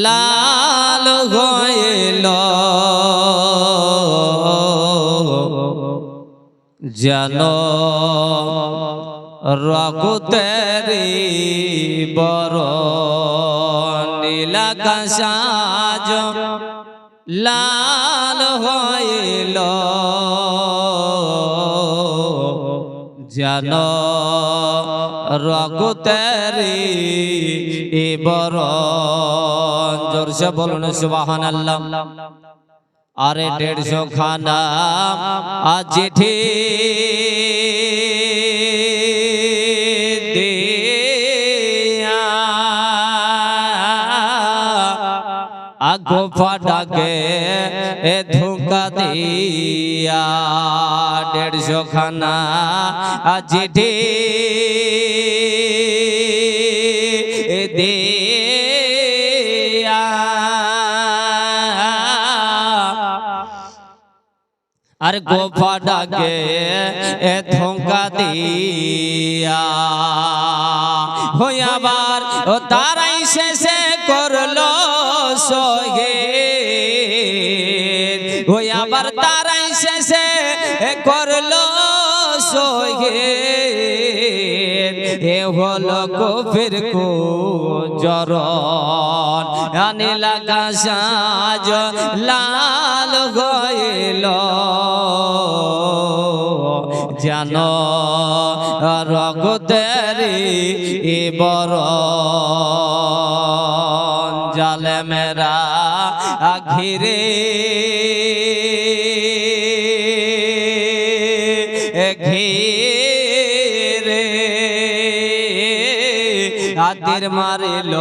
লাল হইল যেন রঘুতেরি বরণ নীলাকাশ আজ লাল হইল যেন রঘুতেরি বরণ। জোরসে বলুন সুবহানাল্লাহ। আরে 150 খানা চিঠি দিয়া আগো ফাটাকে ধোঁকা দিয়া 150 খানা চিঠি দিয়া আর গোফা ডাকে ধোঁকা দিয়া হইয়াবার তারাই শেষে করলো শহীদ। হইয়াবার তারাই শেষে করলো শহীদ। এ হলো কফির কুজরণ নীলাকাশ আজ লাল হইল যেন রঘুতেরি বরণ। জালেমেরা ঘিরে ঘিরে আদির মারিল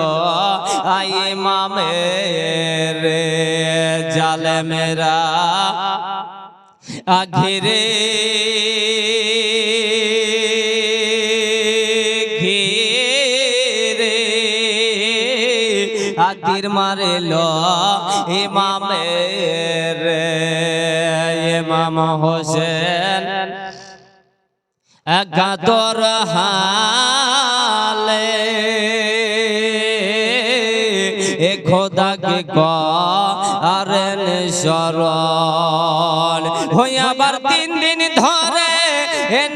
ইমামের। জালেমেরা ঘিরে ঘিরে আদির মারিল ইমামের। ইমাম হোসেন গাদর হালে খোদাকে করেন শরণ। হইয়াবার 3 দিন ধরে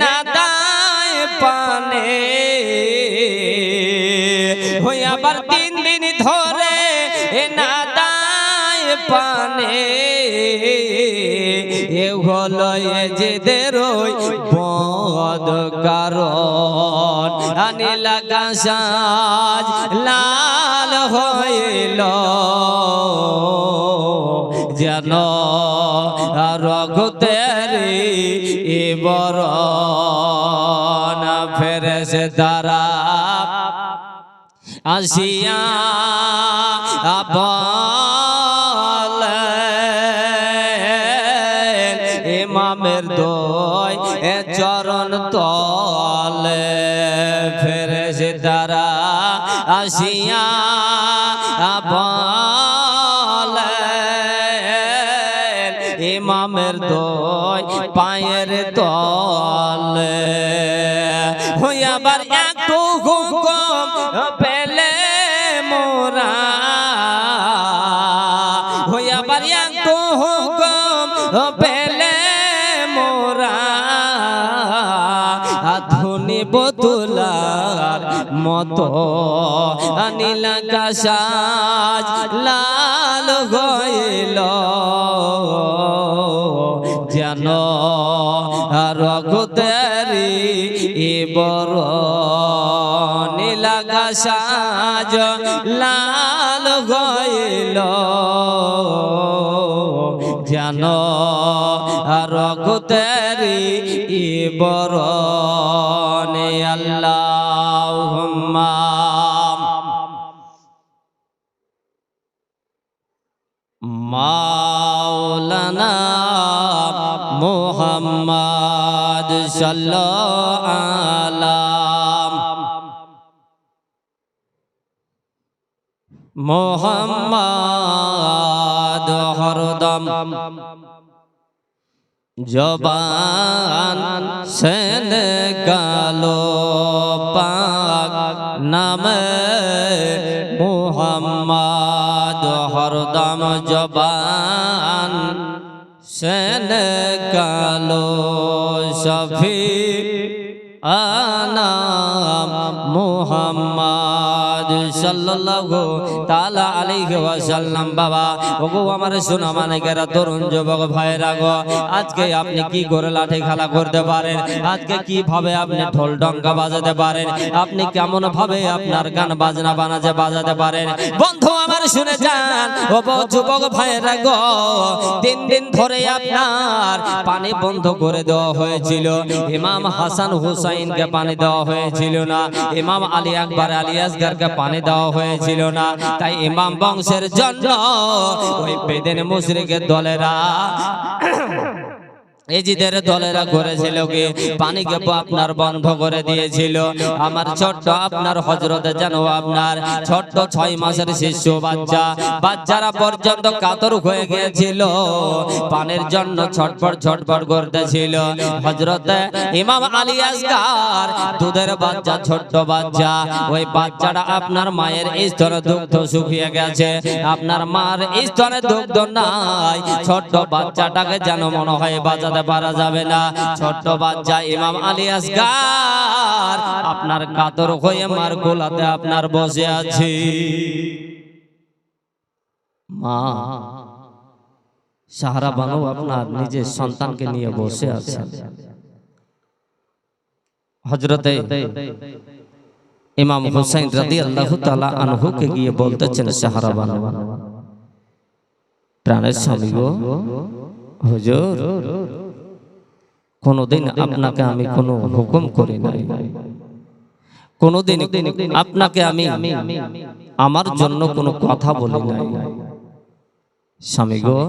না দায় পানে। হইয়াবার 3 দিন ধরে না দায় পানে। এ হলো এজিদের বদ কারণ নীলাকাশ আজ লাল হইল যেন রঘুতেরি বরণ। ফেরেশতারা আসিয়া ইমামের দোয় চরণ তলে। ফেরেশতারা আসিয়া ইমামের দোয় পায়ের তলে। হইয়াবার একটু হুকুম পেলে মোরা। হইয়াবার একটু হুকুম পেলে মোরা ধনী বতুলার মতো নীলাকাশ আজ লাল হইল যেন রঘুতেরি বরণ। নীলাকাশ আজ লাল হইল যেন রঘুতেরি বরণ। আল্লাহুম্মা মাওলানা মুহাম্মদ সাল্লাল্লাহু আলা মুহাম্মদ হরদম জবান সেন গালো পাক নামে মুহাম্মদ হরদম জবান সেনে কালো শফি আনাম মুহাম্মদ সাল্লাল্লাহু তাআলা আলাইহি ওয়াসাল্লাম। বাবা ওগো আমার সোনা মানিকেরা, তরুণ যুবক ভাইরা গো, আজকে আপনি কি করে লাঠি খেলা করতে পারেন? আজকে কিভাবে আপনি ঢোল ডঙ্কা বাজাতে পারেন? আপনি কেমন ভাবে আপনার গান বাজনা বাজাতে পারেন? বন্ধু আমার শুনে যান ও যুবক ভাইরা গো, 3 দিন ধরে আপনার পানি বন্ধ করে দেওয়া হয়েছিল। ইমাম হাসান হুসাইনকে পানি দেওয়া হয়েছিল না, ইমাম আলী আকবর আলী আসগরকে পানি দেওয়া হয়েছিল না। তাই ইমাম বংশের জন্য ওই বেদিন মুশরিকের দলেরা এজিদের দলেরা করেছিল কি পানিকে আপনার বন্ধ করে দিয়েছিল। আমার ছোট্ট আপনার হযরত যেন আপনার ছোট্ট 6 মাসের শিশু বাচ্চারা পর্যন্ত কাতর হয়ে গিয়েছিল, পানির জন্য ছটফট করতেছিল। হযরত ইমাম আলী আসগর দুধের বাচ্চা, ছোট্ট বাচ্চা, ওই বাচ্চাটা আপনার মায়ের স্তনে দুগ্ধ শুকিয়ে গেছে, আপনার মার স্তনে দুগ্ধ নাই। ছোট্ট বাচ্চাটাকে যেন মনে হয় বাজাতে পারা যাবে না। ছোট্ট বাচ্চা ইমাম আলী আসগর আপনার কাতর হয়ে মার কোলাতে আপনার বসে আছে। মা সাহারা বানু আপনার নিজের সন্তানকে নিয়ে বসে আছে। হযরতে ইমাম হুসাইন রাদিয়াল্লাহু তাআলা আনহুকে গিয়ে বলতেছেন, সাহারা বানু, প্রাণের স্বামী গো, হুজুর কোনদিন আপনাকে আমি কোনো হুকুম করি নাই, কোনদিন আপনাকে আমি আমার জন্য কোনো কথা বলি নাই স্বামী গো।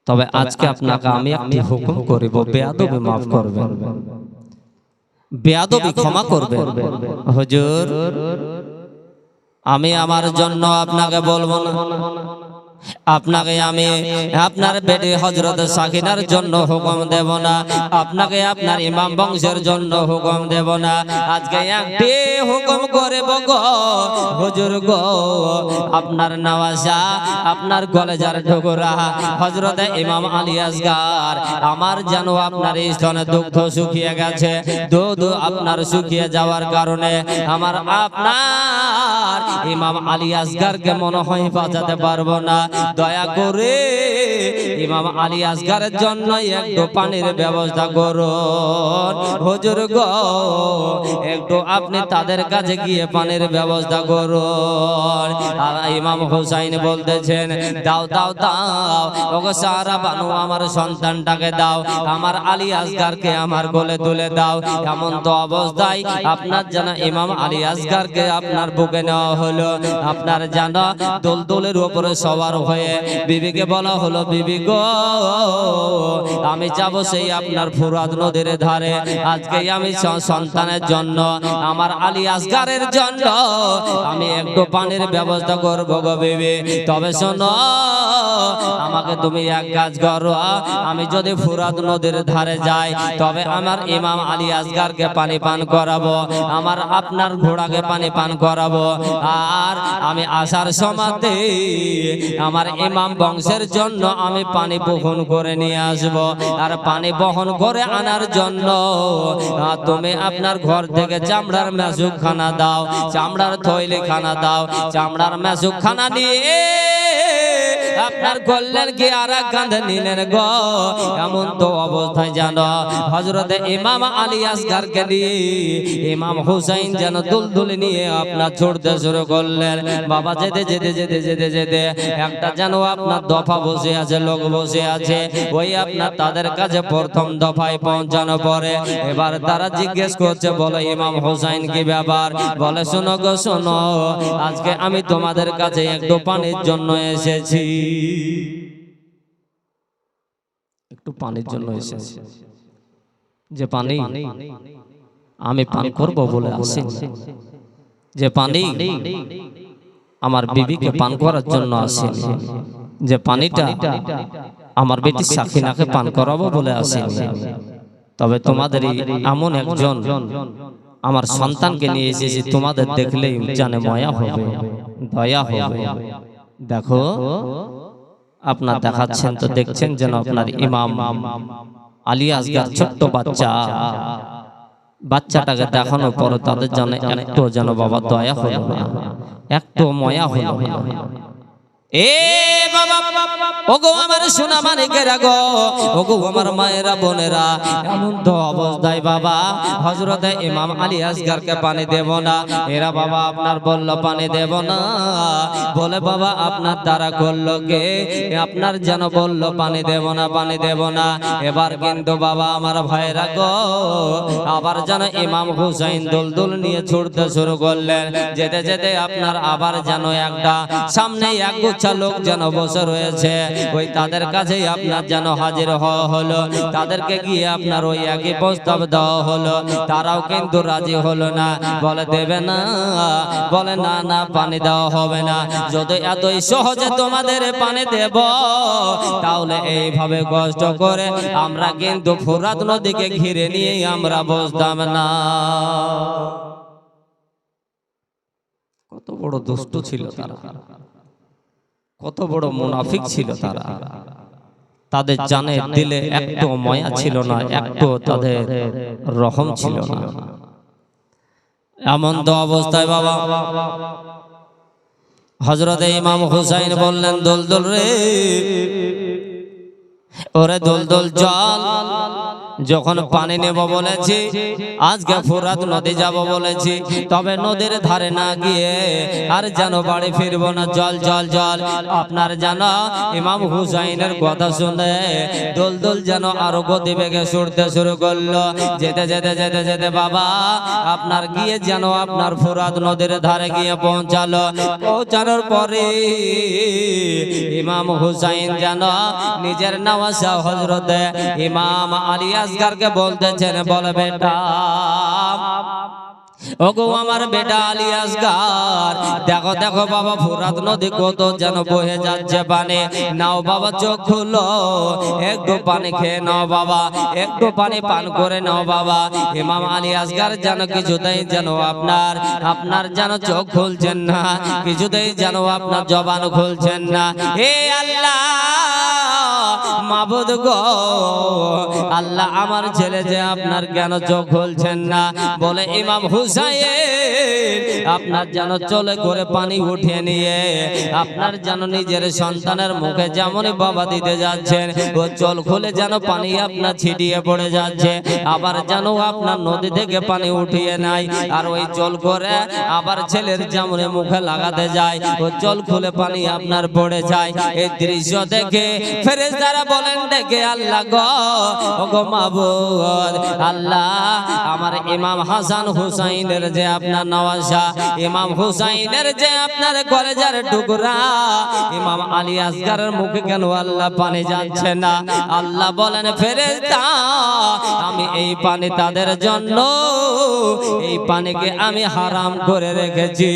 তবে আজকে আপনাকে আমি একটি হুকুম করিব, বেয়াদবি মাফ করবেন, বেয়াদবি ক্ষমা করবেন। হুজুর আমি আমার জন্য আপনাকে বলবো না, আপনাকে আমি আপনার বেটি হযরত সাকিনার জন্য হুকুম দেব না, আপনাকে আপনার ইমাম বংশের জন্য হুকুম দেব না। আজকে একটি হুকুম করব গো হুজুর গো, আপনার নওয়াজা, আপনার কলেজার ঠুকরা হযরত ইমাম আলী আসগর আমার যেন আপনার স্তনে দুগ্ধ শুকিয়ে গেছে, দুধ আপনার শুকিয়ে যাওয়ার কারণে আমার আপনার ইমাম আলী আসগরকে মনে হয় বাঁচাতে পারবো না। দয়া করে ইমাম আলী আসগরের জন্য একটু পানির ব্যবস্থা করুন হুজুর গো, একটু আপনি তাদের কাছে গিয়ে পানির ব্যবস্থা করুন। আর ইমাম হুসাইন বলতেছেন, দাও দাও দাও ওগো সাহারা বানু, আমার সন্তানটাকে দাও, আমার আলী আসগরকে আমার কোলে তুলে দাও। এমন তো অবস্থায় আপনার জানা ইমাম আলী আসগরকে আপনার বুকে নেওয়া হলো, আপনার জানা দোলদোলের উপরে সবার হয়ে বিবিকে বলা হলো, বিবি গো আমি যাব সেই আপনার ফুরাত নদীর ধারে, আজকে আমি সন্তানের জন্য, আমার আলী আসগরের জন্য আমি একটু পানির ব্যবস্থা করব গো বিবি। তবে শোনো, আমাকে তুমি এক কাজ করো, আমি যদি ফুরাত নদীর ধারে যাই তবে আমার ইমাম আলী আসগরকে পানি পান করাবো, আমার আপনার ঘোড়াকে পানি পান করাবো, আর আমি আসার সময়তে আমার ইমাম বংশের জন্য আমি পানি বহন করে নিয়ে আসব। আর পানি বহন করে আনার জন্য তুমি আপনার ঘর থেকে চামড়ার মেসুক খানা দাও, চামড়ার থৈলি খানা দাও, চামড়ার মেসুক খানা নিয়ে আপনার করলেন কি আর কাঁধে নিলেন গো। এমন তো অবস্থায় জানো হযরত ইমাম আলী আসগরকে নিয়ে ইমাম হুসাইন যেন দুলদুলি নিয়ে আপনার ছুটতে শুরু করলেন। বাবা যেতে যেতে যেতে যেতে যেতে একটা যেন আপনার দফা বসে আছে, লোক বসে আছে, ওই আপনার তাদের কাছে প্রথম দফায় পৌঁছানো পরে এবার তারা জিজ্ঞেস করছে, বলে ইমাম হুসাইন কি ব্যাপার? বলে শোনো গো শোনো, আজকে আমি তোমাদের কাছে একটু পানির জন্য এসেছি, একটু পানির জন্য এসেছি, যে পানি আমি পান করব বলে আসিনি, যে পানি আমার বিবিকে পান করার জন্য আসিনি, যে পানিটা আমার বেটি সাকিনাকে পান করাবো বলে আসিনি। তবে তোমাদের এমন একজন আমার সন্তানকে নিয়ে এসেছি, তোমাদের দেখলেই জানে মায়া হবে, দয়া হবে। দেখো আপনার দেখাচ্ছেন তো দেখছেন যেন আপনার ইমাম আলী আসগার ছোট্ট বাচ্চাটাকে দেখানোর পর তাদের জন্য একটু যেন বাবা দয়া হলো না, একটু মায়া হলো না। এ বাবা, ওগো আমার সোনা মানিকেরা গো, ওগো আমার মায়েরা বোনেরা, এমন তো অবস্থায় বাবা হযরতে ইমাম আলী আসগারকে পানি দেব না। এরা বাবা আপনার বলল পানি দেব না বলে, বাবা আপনার দ্বারা করলো কে? আপনার যেন বলল পানি দেব না, পানি দেব না। এবার কিন্তু বাবা আমার ভাইরা গো, আবার যেন ইমাম হুসাইন দুলদুল নিয়ে ছুটতে শুরু করলেন। যেতে যেতে আপনার আবার যেন একটা সামনে এক গুচ্ছা লোক যেন বসে রয়েছে, ওই তাদের কাছেই আপনার যেন হাজির হওয়া হলো। তাদেরকে গিয়ে আপনার ওই একই প্রস্তাব দেওয়া হলো, তারাও কিন্তু রাজি হলো না, বলে দেবে না, বলে না না পানি দেওয়া হবে না। যদি এতই সহজে তোমাদের পানি দেব তাহলে এইভাবে কষ্ট করে আমরা কিন্তু ফোরাত নদীকে ঘিরে নিয়ে আমরা বসতাম না। কত বড় দুষ্ট ছিল তারা, কত বড় মুনাফিক ছিল তারা। তাদের জানে দিলে একটু মায়া ছিল না, একটু তাদের রহম ছিল না। এমন তো অবস্থায় বাবা হযরতে ইমাম হুসাইন বললেন, দুলদুল রে, ওরে দুলদুল চল, যখন পানি নেব বলেছি, আজকে ফোরাত নদী যাব বলেছি, তবে নদীর ধারে না গিয়ে আর যেন বাড়ি ফিরবো না, জল জল জল। আপনার যেন ইমাম হুসাইনের কথা শুনে দুলদুল যেন আরো গতি বেগে ছুটতে শুরু করলো। যেতে যেতে যেতে যেতে বাবা আপনার গিয়ে যেন আপনার ফোরাত নদীর ধারে গিয়ে পৌঁছালো। পৌঁছানোর পরে ইমাম হুসাইন যেন নিজের নওয়াজা হযরতে ইমাম আলী আসগারকে বলতেছেন, বলে বেটা, ওগো আমার বেটা আলী আসগার, দেখো দেখো বাবা ফোরাত নদী কত যেন বহে যাচ্ছে পানি, নাও বাবা চোখ খুলো, একটু পানি খেয়ে নাও বাবা, একটু পানি পান করে নাও বাবা। ইমাম আলী আসগার যেন কিছুতেই যেন আপনার যেন চোখ খুলছেন না, কিছুতেই যেন আপনার জবান খুলছেন না। হে আল্লাহ মাবুদ গো, আল্লাহ আমার ছেলে যে আপনার কেন চোখ খুলছেন না? বলে ইমাম হুসাইন আপনার যেন চলে করে পানি উঠিয়ে নিয়ে আপনার যেন নিজের সন্তানের মুখে যেমনই বাবা দিতে যাচ্ছেন, ও চোখ খুলে যেন পানি আপনার ছিটিয়ে পড়ে যাচ্ছে। আবার যেন আপনার নদী থেকে পানি উঠিয়ে নাই, আর ওই চোখ করে আবার ছেলের যেমনই মুখে লাগাতে যায়, ও চোখ খুলে পানি আপনার পড়ে যায়। এই দৃশ্য দেখে ফেরেশতারা বলেন ডেকে, আল্লাহ গো, ওগো মাবুদ আল্লাহ, আমার ইমাম হাসান হুসাইনের যে আপনার নওয়াজা, ইমাম হুসাইনের যে আপনার কলেজার টুকরা, ইমাম আলী আসগারের মুখে কেন আল্লাহ পানি যাচ্ছে না? আল্লাহ বলেন, ফেরেশতা আমি এই পানি তাদের জন্য, এই পানিকে আমি হারাম করে রেখেছি,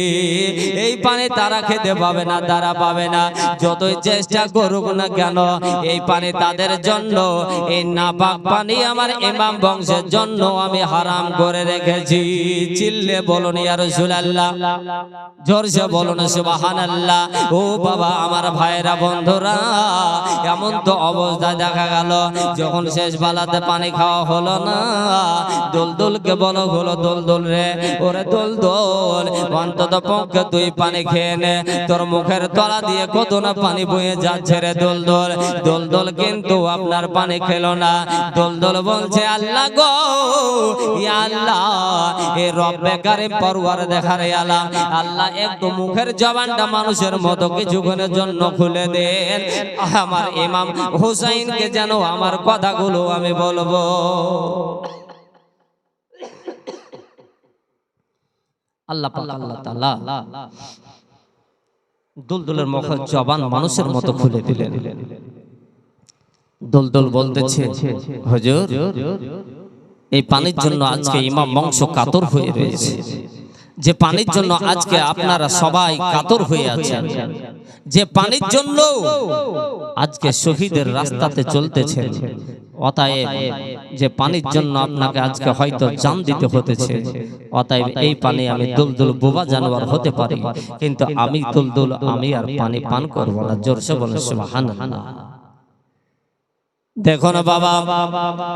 এই পানি তারা খেতে পাবে না, তারা পাবে না, যতই চেষ্টা করুক না কেন, এই পানি তাদের জন্য, এই নাপাক পানি আমার ইমাম বংশের জন্য আমি হারাম করে রেখেছি। চিল্লে বলুন ইয়া রাসূলুল্লাহ, জোরসে বলুন সুবহানাল্লাহ। ও বাবা আমার ভাইরা বন্ধুরা, এমন তো অবস্থা দেখা গেল যখন শেষ বেলাতে পানি খাওয়া হলো না, দুলদুলকে বলো হলো, দুলদুল রে, ওরে দুলদুল, অন্তত পক্ষে তুই পানি খেয়ে নে, তোর মুখের তলা দিয়ে কত না পানি বয়ে যাচ্ছে রে দুলদুল। দুলদুল কিন্তু আপনার পানি খেলো না। দুলদুল বলছে, আল্লাহ গো, ইয়া আল্লাহ, এ রব্বে কারীম পরওয়ার দেখারে আলা, আল্লাহ একটু মুখের জবানটা মানুষের মতো কিছুক্ষণের জন্য খুলে দেন, আমার ইমাম হুসাইনকে যেন আমার কথাগুলো আমি বলবো। আল্লাহ পাক আল্লাহ তাআলা দুলদুলের মুখের জবান মানুষের মতো খুলে দিলেন। দুলদুল বলতেছে, হুজুর, এই পানির জন্য আজকে ইমাম বংশ কাতর হয়ে রয়েছে, যে পানির জন্য আজকে আপনারা সবাই কাতর হয়ে আছেন, যে পানির জন্য আজকে শহীদের রাস্তাতে চলতেছেন, অতএব যে পানির জন্য আপনাকে আজকে হয়তো জান দিতে হতেছে, অতএব এই পানি আমি দুলদুল বোবা জানোয়ার হতে পারি, কিন্তু আমি দুলদুল আমি আর পানি পান করব না। জোরসে বলেন সুবহানাল্লাহ। দেখুন বাবা,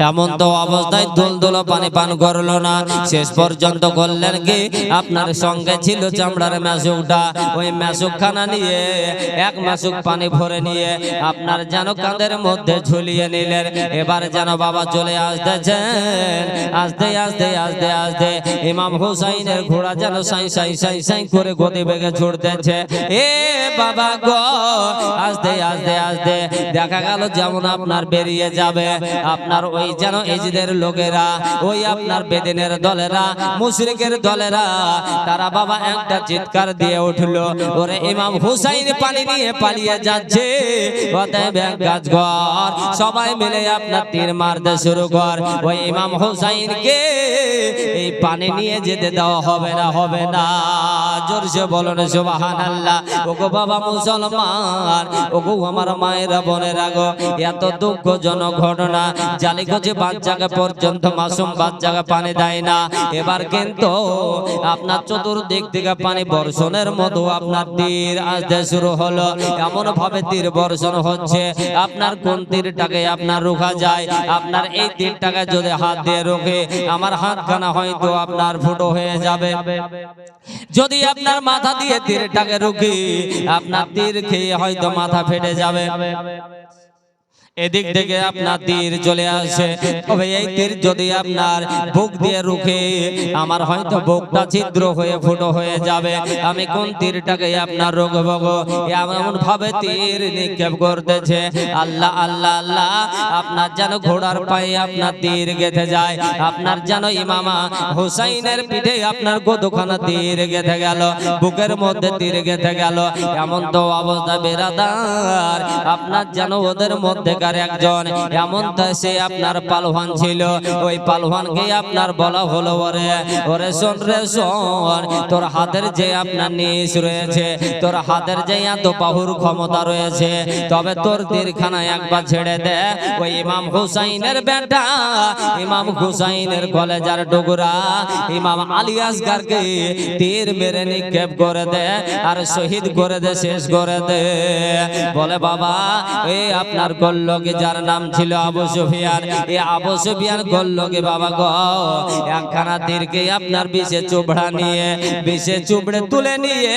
এমন তো অবস্থায় দুলদুল পানি পান করলো না, শেষ পর্যন্ত করলেন কি, আপনার সঙ্গে ছিল চামড়ার মেশুকটা, ওই মেশুকখানা নিয়ে এক মেশুক পানি ভরে নিয়ে আপনার যেন কাঁধের মধ্যে ঝুলিয়ে নিলেন। এবার যেন বাবা চলে আসতেছেন, আস্তে আস্তে আস্তে আস্তে ইমাম হুসাইনের ঘোড়া যেন সাই সাই সাই সাই করে গতি বেগে ছুটতেছে। এ বাবা গো, আস্তে আস্তে আস্তে দেখা গেল যেমন আপনার বেরিয়ে যাবে আপনার ওই যেন এজিদের লোকেরা, ওই আপনার বেদিনের দলেরা, মুশরিকের দলেরা, তারা বাবা একটা চিৎকার দিয়ে উঠলো, ওরে ইমাম হুসাইন পানি নিয়ে পালিয়ে যাচ্ছে। অতএব এক কাজ কর, সবাই মিলে আপনার তীর মারতে শুরু কর, ওই ইমাম হুসাইনকে এই পানি নিয়ে যেতে দেওয়া হবে না, হবে না। জোরসে বলেন সুবহানাল্লাহ। ওগো বাবা মুসলমান, ওগো আমার মায়েরা বোনেরা গো, এত দুঃখজনক ঘটনা, জালিগঞ্জে বাচ্চাকে পর্যন্ত মাসুম বাচ্চাকে পানি দেয় না। এবার কিন্তু আপনার চতুর্দিক থেকে পানি বর্ষণের মতো আপনার তীর আসতে শুরু হলো। এমন ভাবে তীর বর্ষণ হচ্ছে, আপনার কোন তীরটাকে আপনার রোখা যায়? আপনার এই তীরটাকে যদি হাত দিয়ে রোখে, আমার হাতখানা হয়তো আপনার ফুটো হয়ে যাবে। যদি আপনার মাথা দিয়ে তীরটাকে রুখি, আপনার তীর খেয়ে হয়তো মাথা ফেটে যাবে। এদিক থেকে আপনার তীর চলে আসে, তবে এই তীর যদি আপনার বুক দিয়ে রুখে, আমার হয়তো বুকটা ছিদ্র হয়ে ফুটো হয়ে যাবে। আমি কোন তীরটাকে আপনার রোগব গো? এমন ভাবে তীর নিক্ষেপ করতেছে। আল্লাহ আল্লাহ আল্লাহ, আপনার যেন ঘোড়ার পায়ে আপনার তীর গেঁথে যায়, আপনার যেন ইমামা হুসাইনের পিঠে আপনার গোদখানা তীর গেঁথে গেল, বুকের মধ্যে তীর গেঁথে গেল। এমন তো অবস্থা বেরাদার, আপনার যেন ওদের মধ্যে একজন এমন সে আপনার পালওয়ান ছিল, ওই পালওয়ানকে আপনার বলা হলো, ওরে ওরে শোন রে শোন, তোর হাতের যে আপনার নিশ রয়েছে, তোর হাতের যে এত বাহুর ক্ষমতা রয়েছে, তবে তোর তীরখানা একবার ছেড়ে দে। ওই ইমাম হুসাইনের বেটা, ইমাম হুসাইনের কলেজার টুকরা ইমাম আলী আসগারকে তীর মেরে নিক্ষেপ করে দে আর শহীদ করে দে, শেষ করে দে। বলে বাবা, এই আপনার করল যার নাম ছিল আবু সুফিয়ান, এই আবু সুফিয়ান করলকে বাবা গো, একখানা তীরকে আপনার বিষে চুবড়া নিয়ে, বিষে চুবড়ে তুলে নিয়ে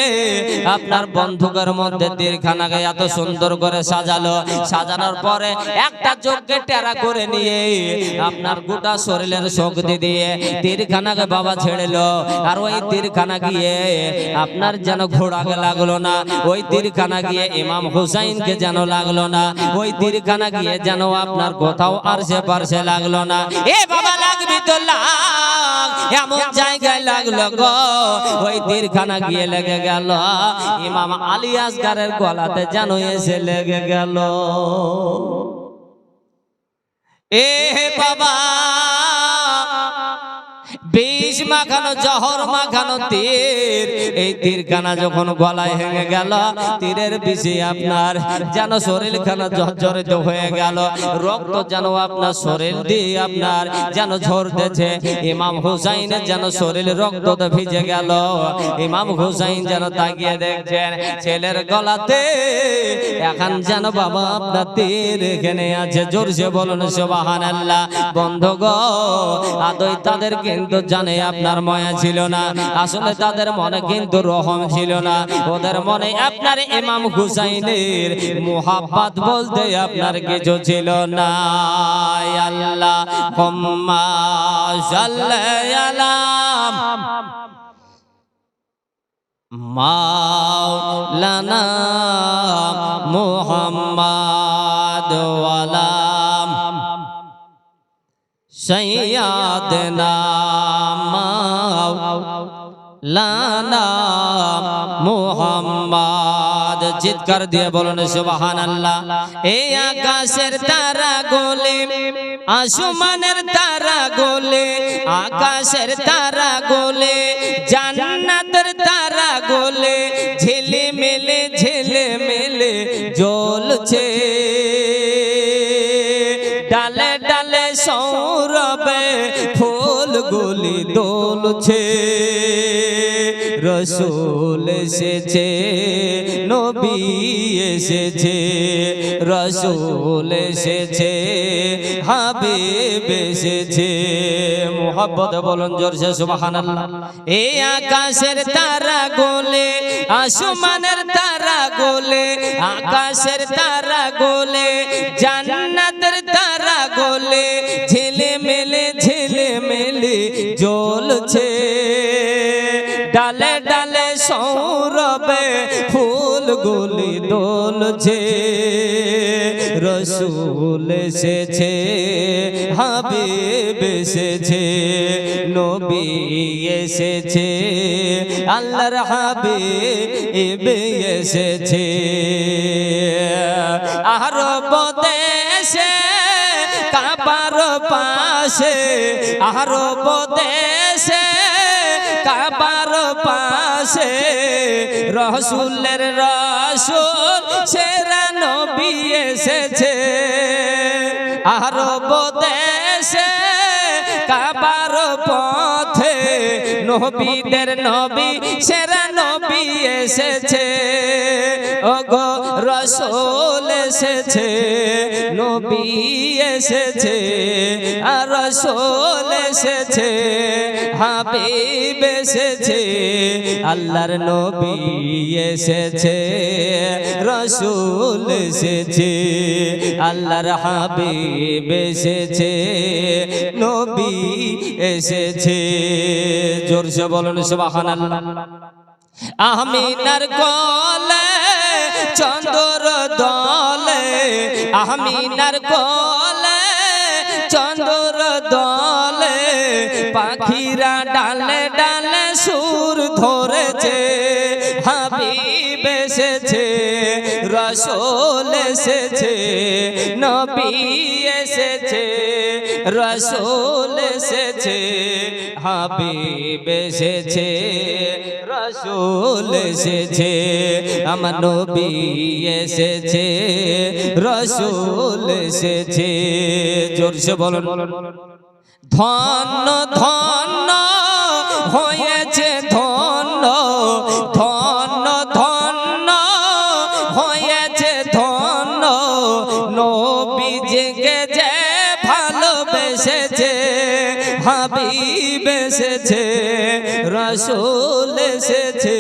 আপনার বন্ধুকের মধ্যে তীরখানাকে এত সুন্দর করে সাজালো। সাজানোর পরে একটা চোখকে টেরা করে নিয়ে আপনার গোটা শরীরের শক্তি দিয়ে তীরখানাকে বাবা ছেড়েলো। আর ওই তীরখানা গিয়ে আপনার যেন ঘোড়াকে লাগলো না, ওই তীরখানা গিয়ে ইমাম হুসাইনকে যেন লাগলো না, ওই তীরখানা গিয়ে যেন আপনার কোথাও আরশে পারশে লাগলো না। এ বাবা লাগবি তো লাগ, এমন জায়গায় লাগলো গো, ওই তীরখানা গিয়ে লেগে গেল ইমাম আলী আসগারের গলাতে যেন এসে লেগে গেল। এ বাবা, বিষ মাখানো জহর মাখানো তীর, এই তীরখানা যখন গলায় হেঙে গেল, তীরের বিষে আপনার যেন শরীরখানা জর্জরিত হয়ে গেল, রক্ত যেন আপনার শরীর দিয়ে আপনার যেন ঝরতেছে। ইমাম হুসাইনের যেন শরীর রক্ততে ভিজে গেল। ইমাম হুসাইন যেন তাকিয়ে দেখছেন ছেলের গলাতে এখন যেন বাবা আপনার তীর এখানে আছে। জোরসে বলুন সুবহানাল্লাহ। বন্ধুগণ, আদৌ তাদের কিন্তু জানে আপনার মায়া ছিল না, আসলে তাদের মনে কিন্তু রহম ছিল না, ওদের মনে আপনার ইমাম হুসাইনের মুহাব্বত বলতে আপনার কিছু ছিল না। আল্লাহুম্মা সাল্লি আলা মাওলানা মুহাম্মাদ ওয়া আলা সাইয়্যিদানা মাওলানা মুহাম্মদ। চিৎকার দিয়ে বলুন সুবহানাল্লাহ। এই আকাশের তারা গোলে, আসমানের তারা গোলে, আকাশের তারা গোলে, জান্নাতের তারা গোলে, ঝিলিমিলি ঝিলিমিলি জ্বলছে, ডালে ডালে সৌরভে ফুলগুলি দোলছে রসূল এসেছে নবী এসেছে রসূল এসেছে হাবিব এসেছে মোহাব্বত বলুন জোরসে সুবহানাল্লাহ এই আকাশের তারা গোলে আসমানের তারা গোলে আকাশের তারা গোলে জান্নাতের তারা গোলে ঝিলে মেলে জ্বলছে ডালে ডালে সৌরভে ফুলগুলি দোলছে রসূল এসেছে হাবিব এসেছে নবী এসেছে আল্লাহর হাবিব এসেছে আরব দেশে কাবার পাশে আরব দেশে কাবার পাশে রসূলের রসূল সেরা নবী এসেছে আরব দেশে কাবার পথে নবীদের নবী সেরা নবী এসেছে ওগো রসূল এসেছে নবী এসেছে আর রসূল এসেছে হাবিব এসেছে আল্লাহর নবী এসেছে রসূল এসেছে আল্লাহর হাবিব এসেছে নবী এসেছে জোরসে বলুন সুবহানাল্লাহ আমিনার কোলে চন্দ্র দলে আমিনার কোলে চন্দ্র দলে পাখিরা ডালে ডালে সুর ধরেছে হাবিব এসেছে রসূল এসেছে নবী এসেছে রসূল এসেছে হাবিব এসেছে রসূল এসেছে আমার নবী এসেছে রসূল এসেছে জোরসে বলুন ধন্য ধন্য হয়েছে ধন্য ধন্য ধন্য হয়েছে ধন্য নবীজিকে যে ভালোবেসেছে হাবিব এসেছে রসূল এসেছে।